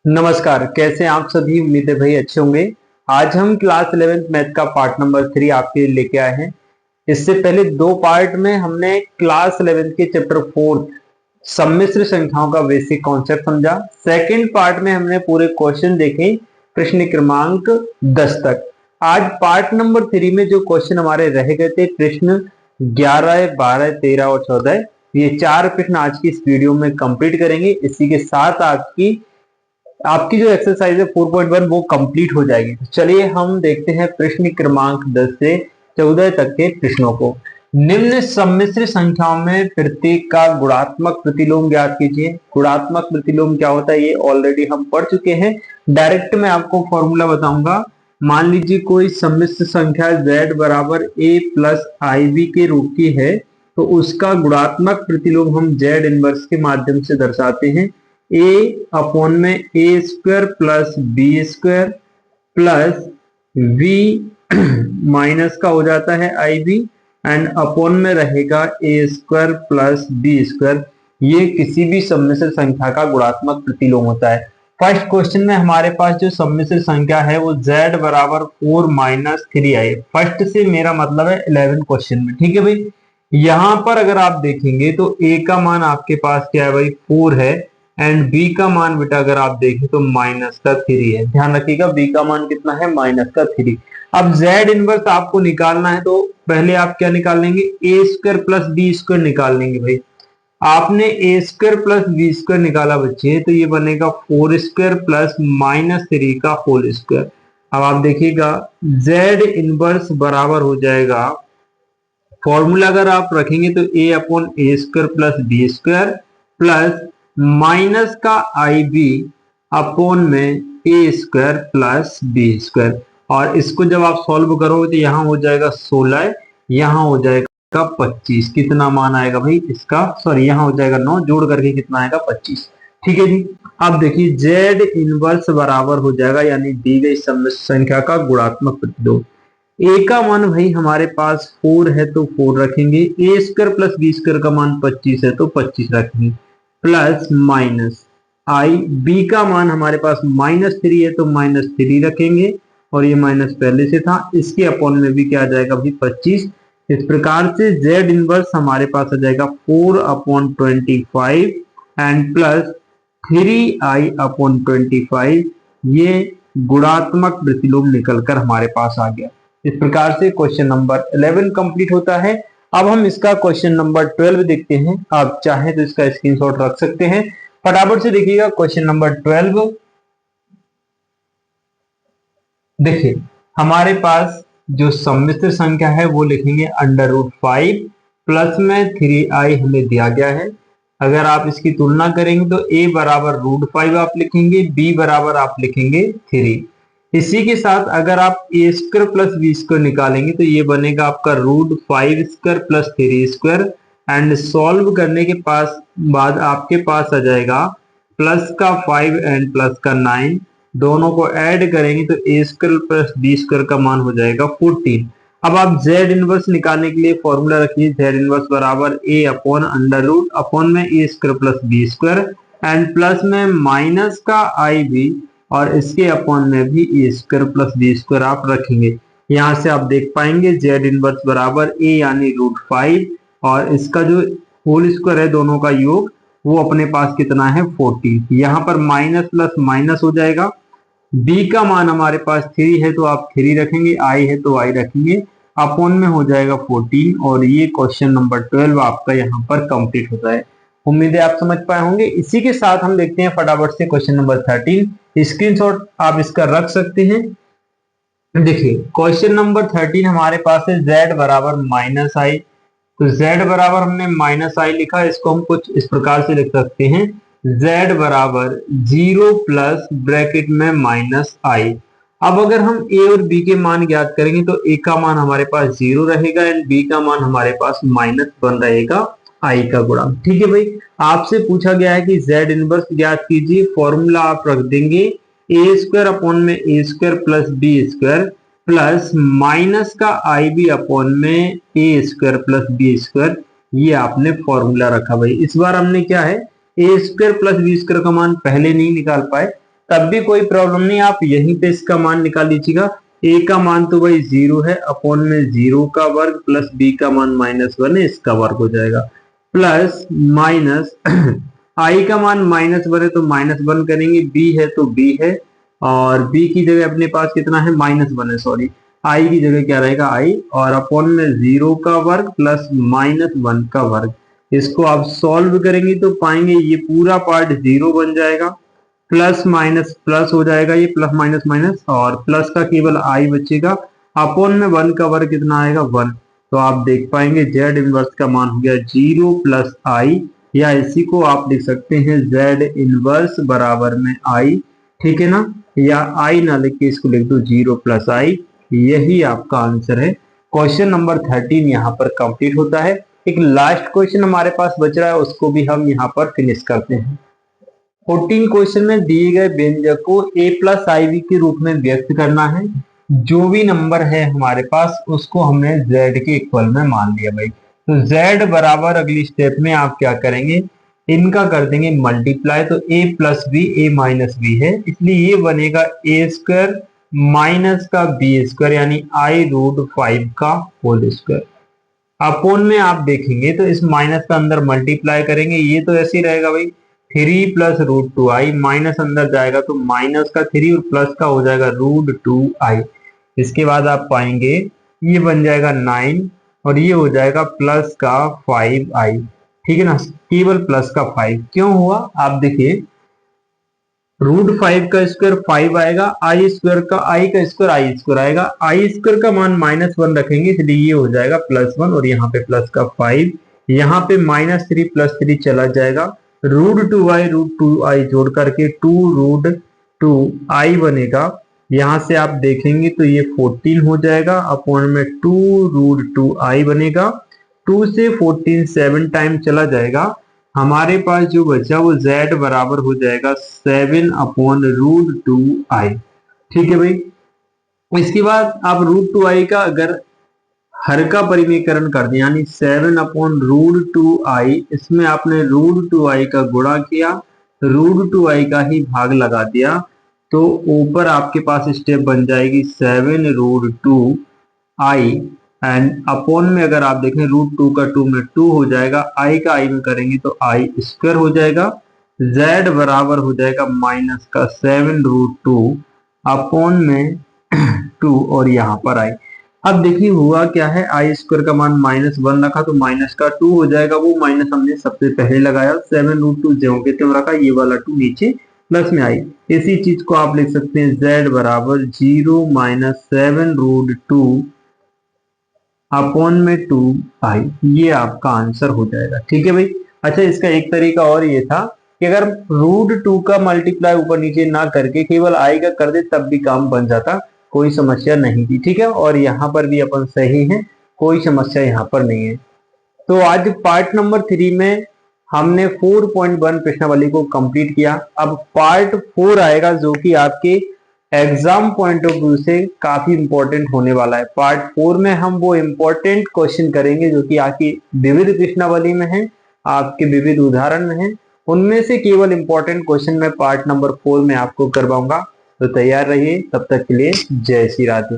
नमस्कार, कैसे हैं आप सभी। उम्मीद है भाई अच्छे होंगे। आज हम क्लास 11th मैथ का पार्ट नंबर 3 आपके लिए लेके आए हैं। इससे पहले दो पार्ट में हमने क्लास 11th के चैप्टर 4 सम्मिश्र संख्याओं का बेसिक कॉन्सेप्ट समझा। सेकंड पार्ट में हमने पूरे क्वेश्चन देखे प्रश्न क्रमांक 10 तक। आज पार्ट नंबर 3 में जो क्वेश्चन हमारे रह गए थे प्रश्न 11, 12, 13 और 14, ये चार प्रश्न आज की इस वीडियो में कंप्लीट करेंगे। इसी के साथ आपकी जो एक्सरसाइज है 4.1 वो कंप्लीट हो जाएगी। तो चलिए हम देखते हैं प्रश्न क्रमांक 10 से 14 तक के प्रश्नों को। निम्न सम्मिश्र संख्याओं में प्रत्येक का गुणात्मक प्रतिलोम ज्ञात कीजिए। गुणात्मक प्रतिलोम क्या होता है ये ऑलरेडी हम पढ़ चुके हैं। डायरेक्ट मैं आपको फॉर्मूला बताऊंगा। मान लीजिए कोई सम्मिश्र संख्या z बराबर a प्लस IB के रूप की है, तो उसका गुणात्मक प्रतिलोम हम z इनवर्स के माध्यम से दर्शाते हैं। a अपॉन में a square plus b square plus v minus का हो जाता है IB एंड अपॉन में रहेगा a square plus b square. ये किसी भी सम्मिश्र संख्या का गुणात्मक प्रतिलोम होता है। फर्स्ट क्वेश्चन में हमारे पास जो सम्मिश्र संख्या है वो z बराबर 4 माइनस 3i। फर्स्ट से मेरा मतलब है 11 क्वेश्चन में, ठीक है भाई। यहां पर अगर आप देखेंगे तो a का मान आपके पास क्या है भाई 4 है एंड b का मान बेटा अगर आप देखें तो माइनस का 3 है। ध्यान रखिएगा b का मान कितना है माइनस का 3। अब z इनवर्स आपको निकालना है तो पहले आप क्या निकाल लेंगे a square plus b square निकाल लेंगे भाई। आपने a square plus b square निकाला बच्चे तो ये बनेगा 4 स्क्वायर प्लस माइनस 3 का होल स्क्वायर। अब आप देखिएगा z इनवर्स बराबर हो जाएगा, फॉर्मूला अगर आप रखेंगे तो a upon A square plus B square plus minus का IB अपॉन में a square plus B square. और इसको जब आप सॉल्व करोगे तो यहाँ हो जाएगा 16, यहाँ हो जाएगा 25। कितना मान आएगा भाई इसका, सॉरी यहाँ हो जाएगा 9, जोड़ करके कितना आएगा 25। ठीक है जी। अब देखिए z इनवर्स बराबर हो जाएगा यानी दी गई सम्मिश्र संख्या का गुणात्मक प्रतिलोम। a का मान भाई हमारे पास 4 है तो 4 रखेंगे, a square plus B square का मान 25 है तो 25 रखेंगे प्लस माइनस b का मान हमारे पास माइनस 3 है तो माइनस 3 रखेंगे और ये माइनस पहले से था, इसके अपॉन में भी क्या आ जाएगा भाई 25। इस प्रकार से z इनवर्स हमारे पास आ जाएगा 4 upon 25 and plus 3i upon 25। ये गुणात्मक प्रतिलोम निकलकर हमारे पास आ गया। इस प्रकार से क्वेश्चन नंबर 11 कंप्लीट होता है। अब हम इसका क्वेश्चन नंबर 12 देखते हैं। आप चाहें तो इसका स्क्रीनशॉट रख सकते हैं। फटाफट से देखिएगा क्वेश्चन नंबर 12। देखिए हमारे पास जो सम्मिश्र संख्या है वो लिखेंगे √5 प्लस में 3i हमें दिया गया है। अगर आप इसकी तुलना करेंगे तो a बराबर √5 आप लिखेंगे, b बराबर आप लिखेंगे 3। इसी के साथ अगर आप a square plus b square निकालेंगे तो ये बनेगा आपका √5 square plus 3 square and solve करने के बाद आपके पास आ जाएगा प्लस का 5 एंड प्लस का 9, दोनों को ऐड करेंगे तो a square plus b square का मान हो जाएगा 14। अब आप z इनवर्स निकालने के लिए फॉर्मूला रखिए, z इनवर्स बराबर a upon under root upon में a square plus b square and plus में माइनस का IB और इसके अपॉन में भी a square plus b square आप रखेंगे। यहाँ से आप देख पाएंगे z इनवर्स बराबर a यानी √5 और इसका जो होल स्क्वायर है दोनों का योग वो अपने पास कितना है 14। यहाँ पर माइनस प्लस माइनस हो जाएगा। b का मान हमारे पास 3 है तो आप 3 रखेंगे, i है तो i रखेंगे, अपॉन में हो जाएगा 14 और ये क्वेश्चन नंबर 12 आपका यहाँ पर कंप्लीट होता है। उम्मीद है आप समझ पाए होंगे। इसी के साथ हम देखते हैं फटाफट से क्वेश्चन नंबर 13। स्क्रीनशॉट आप इसका रख सकते हैं। देखिए क्वेश्चन नंबर 13 हमारे पास है z बराबर माइनस आई। तो z बराबर हमने माइनस आई लिखा, इसको हम कुछ इस प्रकार से लिख सकते हैं z बराबर 0 प्लस ब्रैकेट में माइनस आई। अब अगर हम a और b के मान ज्ञात करेंगे तो a का मान हमारे पास 0 रहेगा एंड b का मान हमारे पास माइनस 1 रहेगा i का गुणांक। ठीक है भाई, आपसे पूछा गया है कि z इनवर्स ज्ञात कीजिए। फॉर्मूला आप रख देंगे a स्क्वायर अपॉन में a square plus b square plus minus का IB अपॉन में a square plus b square. ये आपने फॉर्मूला रखा भाई। इस बार हमने क्या है a square plus b square का मान पहले नहीं निकाल पाए, तब भी कोई प्रॉब्लम नहीं, आप यहीं पे इसका मान निकाल लीजिएगा। a का मान तो भाई 0 है, अपॉन में 0 का वर्ग प्लस b का मान -1 है, इसका वर्ग हो जाएगा, प्लस माइनस i का मान -1 है तो -1 करेंगे, b है तो b है, और b की जगह अपने पास कितना है, -1 है, सॉरी, i की जगह क्या रहेगा i, और अपॉन में 0 का वर्ग प्लस -1 का वर्ग। इसको आप सॉल्व करेंगे तो पाएंगे ये पूरा पार्ट 0 बन जाएगा, प्लस माइनस प्लस हो जाएगा, ये प्लस माइनस माइनस, और प्लस का केवल i बचेगा, अपॉन में 1 का वर्ग कितना आएगा, 1। तो आप देख पाएंगे z इनवर्स का मान हो गया 0 प्लस i, या इसी को आप लिख सकते हैं z इनवर्स बराबर में i, ठीक है ना, या i ना लिख के इसको लिख दो 0 प्लस i। यही आपका आंसर है। क्वेश्चन नंबर 13 यहाँ पर कंप्लीट होता है। एक लास्ट क्वेश्चन हमारे पास बच रहा है, उसको भी हम यहाँ पर फिनिश करते हैं। 14 क्वेश्चन में दिए गए व्यंजक को a प्लस IV के रूप में व्यक्त करना है। जो भी नंबर है हमारे पास उसको हमने z के इक्वल में मान लिया भाई। तो z बराबर अगली स्टेप में आप क्या करेंगे, इनका कर देंगे मल्टीप्लाई। तो a plus B a minus B है, इसलिए ये बनेगा a स्क्वायर माइनस का b स्क्वायर, यानी i√5 का होल स्क्वायर। अपोन में आप देखेंगे तो इस माइनस का अंदर मल्टीप्लाई करेंगे, ये तो ऐसे ही रहेगा भाई, 3 प्लस √2i, माइनस अंदर जाएगा तो माइनस का 3 और प्लस का हो जाएगा √2i। इसके बाद आप पाएंगे ये बन जाएगा 9 और ये हो जाएगा प्लस का 5i, ठीक है ना, केवल प्लस का 5 क्यों हुआ, आप देखिए √5 का स्क्वायर 5 आएगा, i स्क्वायर का i स्क्वायर आएगा, i स्क्वायर का मान -1 रखेंगे, इसलिए ये हो जाएगा +1 और यहाँ पे प्लस का 5, यहाँ पे -3 + 3 चला जाएगा, √2i जोड़ करके 2√2i बनेगा। यहाँ से आप देखेंगे तो ये 14 हो जाएगा, अपॉन में 2√2i बनेगा, 2 से 14 7 टाइम चला जाएगा, हमारे पास जो बचा वो z बराबर हो जाएगा 7/√2i, ठीक है भाई। इसके बाद आप √2i का अगर हर का परिमेयकरण कर दें, यानी 7/√2i, इसमें आपने √2i का गुणा किया, √2i का ही भाग लगा दिया, तो ऊपर आपके पास स्टेप बन जाएगी 7√2i, एंड अपॉन में अगर आप देखें √2 का 2 में 2 हो जाएगा, i का i में करेंगे तो i स्क्वायर हो जाएगा, z बराबर हो जाएगा माइनस का 7√2 अपॉन में 2 और यहाँ पर i। अब देखिए हुआ क्या है, i स्क्वायर का मान -1 रखा तो माइनस का 2 हो जाएगा, वो माइनस हमने सबसे पहले लगाया, 7√2 ज्यों के त्यों रखा, ये वाला 2 नीचे प्लस में आई। इसी चीज को आप लिख सकते हैं z बराबर 0 - 7√2 अपॉन में 2i, ये आपका आंसर हो जाएगा, ठीक है भाई। अच्छा, इसका एक तरीका और ये था कि अगर √2 का मल्टीप्लाई ऊपर नीचे ना करके केवल i का कर दे तब भी काम बन जाता, कोई समस्या नहीं थी, ठीक है। और यहाँ पर भी अपन सही है, कोई समस्या यहाँ पर नहीं है। तो आज पार्ट नंबर 3 में हमने 4.1 प्रश्नावली को कंप्लीट किया। अब पार्ट 4 आएगा जो कि आपके एग्जाम पॉइंट ऑफ व्यू से काफी इंपॉर्टेंट होने वाला है। पार्ट 4 में हम वो इंपॉर्टेंट क्वेश्चन करेंगे जो कि आपकी विविध प्रश्नावली में है, आपके विविध उदाहरण में है, उनमें से केवल इंपॉर्टेंट क्वेश्चन मैं पार्ट नंबर 4 में आपको करवाऊंगा। तो तैयार रहिए, तब तक के लिए जय श्री राधे।